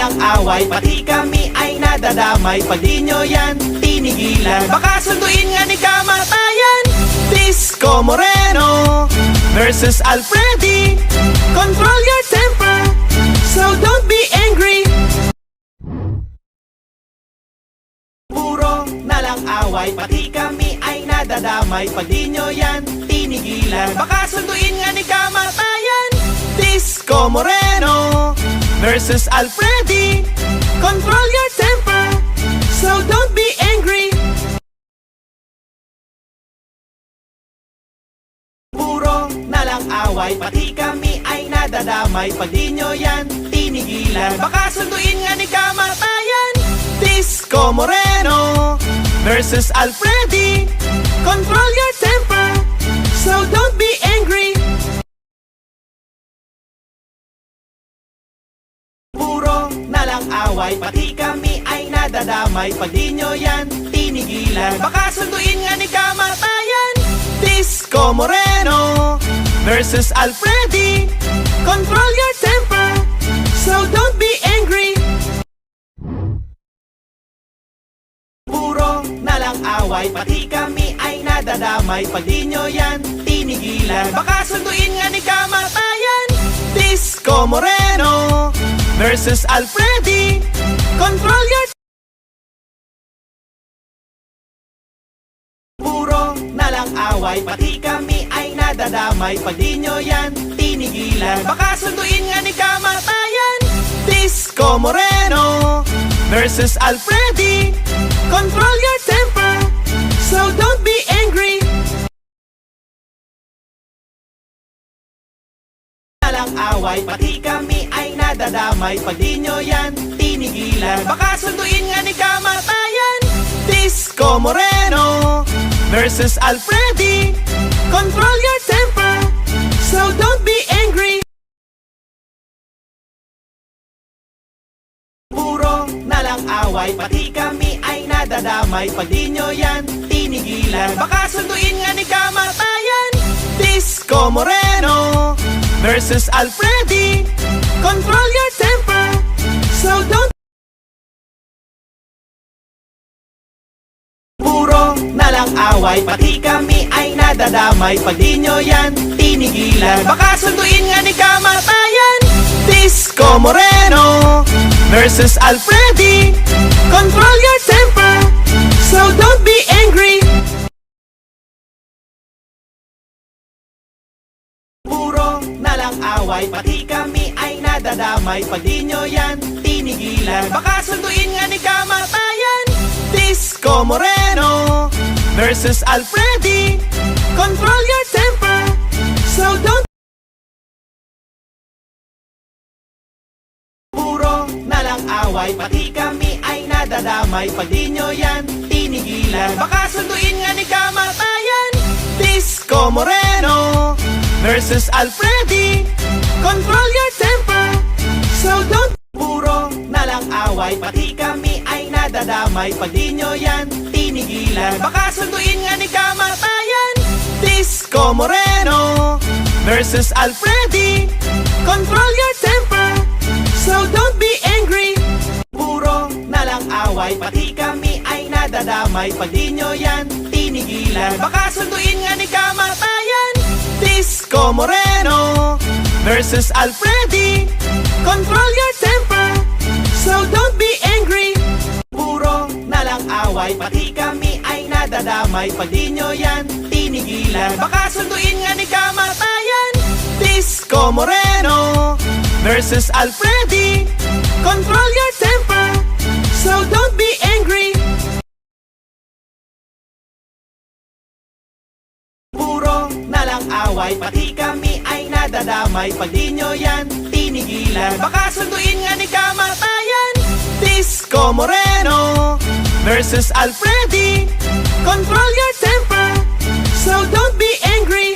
lang away, pati kami ay nadadamay. Pag di nyo yan tinigilan, baka sunduin nga ni kamatayan. Disco Moreno versus Alfredi. Control your temper, so don't be angry. Puro na lang away, pati kami ay nadadamay. Pag di nyo yan tinigilan, baka sunduin nga ni kamatayan. Disco Moreno versus Alfredi. Control your temper, so don't be angry. Puro na lang away, pati kami ay nadadamay. Pag di nyo yan tinigilan, baka sunduin nga ni kamatayan. Disco Moreno versus Alfredi. Control your temper, so don't be angry. Puro na lang away, pati kami ay nadadamay. Pag di nyo yan tinigilan, baka sunduin nga ni kamatayan. Disco Moreno versus Alfredi. Control your temper, so don't be angry. Puro na lang away, pati kami ay nadadamay. Pag di nyo yan tinigilan, baka sunduin nga ni kamatayan. Disco Moreno versus Alfredi. Control your... Puro na lang away, pati kami ay nadadamay. Pag di nyo yan tinigilan, baka sunduin nga ni kamatayan. Disco Moreno versus Alfredi. Control your temper, so don't be angry. Na lang away, pati kami ay nadadamay. Pag di nyo yan tinigilan, baka sunduin nga ni kamatayan. Disco Moreno versus Alfredi. Control your temper, so don't be angry. Puro na lang away, pati kami ay nadadamay. Pag di nyo yan tinigilan, baka sunduin nga ni kamatayan. Disco Moreno versus Alfredi. Control your temper, so don't... Puro na lang away, pati kami ay nadadamay. Pag di nyo yan tinigilan, baka sunduin nga ni kamatayan. Disco Moreno versus Alfredi. Control your temper, so don't be angry. Puro na lang away, pati kami ay nadadamay. Pag di nyo yan tinigilan, baka sunduin nga ni kamatayan. Disco Moreno versus Alfredi. Control your temper, so don't... Puro na lang away, pati kami ay nadadamay. Pag di nyo yan tinigilan, baka sunduin nga ni kamatayan. Disco Moreno versus Alfredi. Control your temper, so don't... Puro na lang away, pati kami ay nadadamay. Pag di nyo yan tinigilan, baka sunduin nga ni kamatayan. Disco Moreno versus Alfredi. Control your temper, so don't be angry. Puro na lang away, pati kami ay nadadamay. Pag di nyo yan tinigilan, baka sunduin nga ni kamatayan. Disco Moreno versus Alfredi. Control your temper, so don't be angry. Puro na lang away, pati kami ay nadadamay. Pag di nyo yan tinigilan, baka sunduin nga ni kamatayan. Disco Moreno versus Alfredi. Control your temper, so don't be angry. Puro na lang away, pati kami ay nadadamay. Pag di nyo yan tinigilan, baka sunduin nga ni kamatayan. Disco Moreno versus Alfredi. Control your temper, so don't be angry.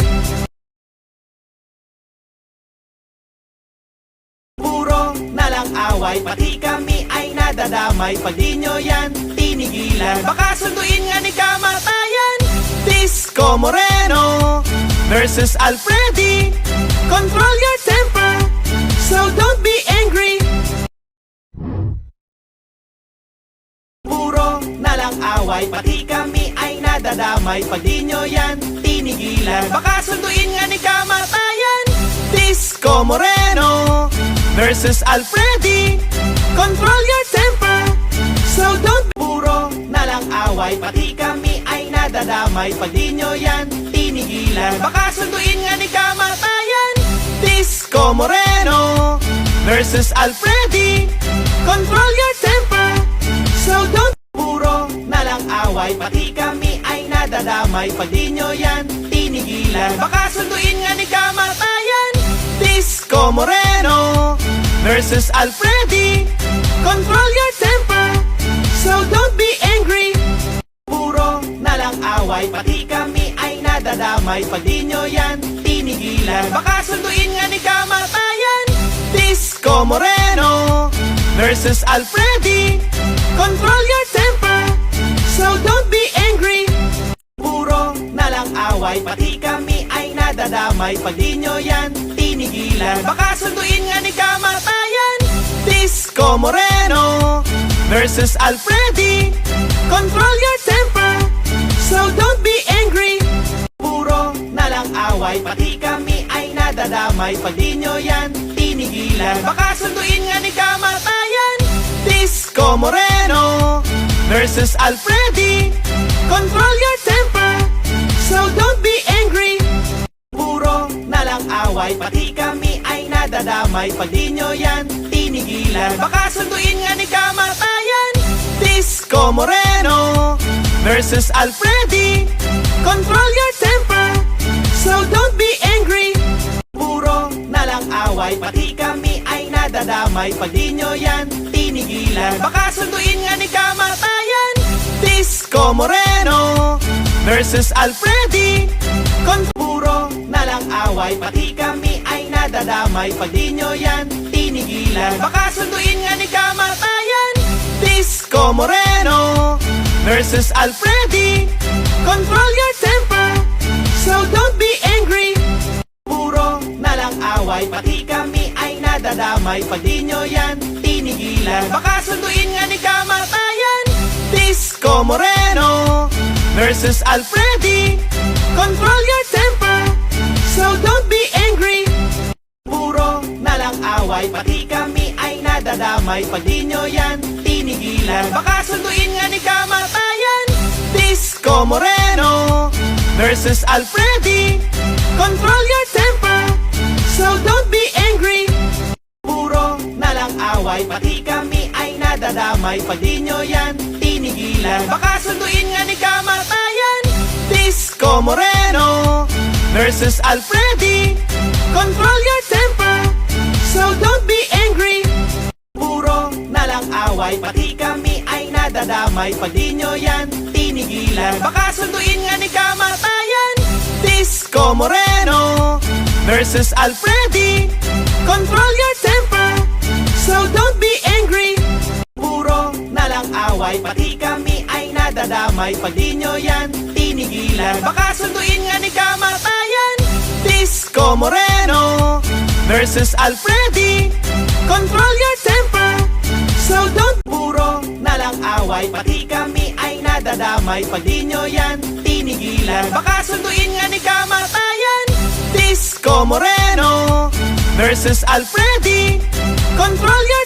Puro na lang away, pati kami ay nadadamay. Pag di nyo yan tinigilan, baka sunduin nga ni kamatayan. Disco Moreno versus Alfredi. Control your temper, so don't be angry. away, pati kami ay nadadamay. Pag di nyo yan tinigilan, baka sunduin nga ni kamatayan. Disco Moreno versus Alfredy, control your temper, so don't puro na lang away, pati kami ay nadadamay. Pag di nyo yan tinigilan, baka sunduin nga ni kamatayan. Disco Moreno versus Alfredy, control your temper, so don't puro na lang away, pati kami ay nadadamay. Pag di nyo yan tinigilan, baka sunduin nga ni kamatayan. Disco Moreno versus Alfredy, control your temper, so don't be angry. Puro na lang away, pati kami ay nadadamay. Pag di nyo yan tinigilan, baka sunduin nga ni kamatayan. Disco Moreno versus Alfredy, control your temper, so don't be angry. Puro na lang away, pati kami ay nadadamay. Pag di nyo yan tinigilan, baka sunduin nga ni kamatayan. Disco Moreno versus Alfredy, control your temper, so don't be angry. Puro na lang away, pati kami ay nadadamay. Pag di nyo yan tinigilan, baka sunduin nga ni kamatayan. Disco Moreno versus Alfredy, control your temper, so don't be angry. Puro na lang away, pati kami ay nadadamay. Pag di nyo yan tinigilan, baka sunduin nga ni kamatayan. Disco Moreno versus Alfredy, control your temper, so don't be angry. Puro na lang away, pati kami ay nadadamay. Pag di nyo yan tinigilan, baka sunduin nga ni kamatayan. Disco Moreno versus Alfredy, puro na lang away, pati kami ay nadadamay. Pag di nyo yan tinigilan, baka sunduin nga ni kamatayan. Disco Moreno versus Alfredy, control your temper, so don't be angry. Puro na lang away, pati kami ay nadadamay. Pag di nyo yan tinigilan, baka sunduin nga ni kamatayan. Disco Moreno versus Alfredy, control your temper, so don't be angry. Puro na lang away, pati kami ay nadadamay. Pag di nyo yan tinigilan, baka sunduin nga ni kamatayan. Disco Moreno versus Alfredy, control your temper, so don't be angry. Puro na lang away, pati kami ay nadadamay. Pag di nyo yan tinigilan, baka sunduin nga ni kamatayan. Disco Moreno versus Alfredy, control your temper, so don't be angry. Puro na lang away, pati kami ay nadadamay. Pag di nyo yan tinigilan, baka sunduin nga ni kamatayan. Disco Moreno versus Alfredy, control your temper, so don't be angry. Puro na lang away, pati kami ay nadadamay. Pag di nyo yan tinigilan, baka sunduin nga ni kamatayan. Disco Moreno versus Alfredy, control your temper, so don't. Puro na lang away, pati kami ay nadadamay. Pag di nyo yan tinigilan, baka sunduin nga ni kamatayan. Disco Moreno versus Alfredy, control your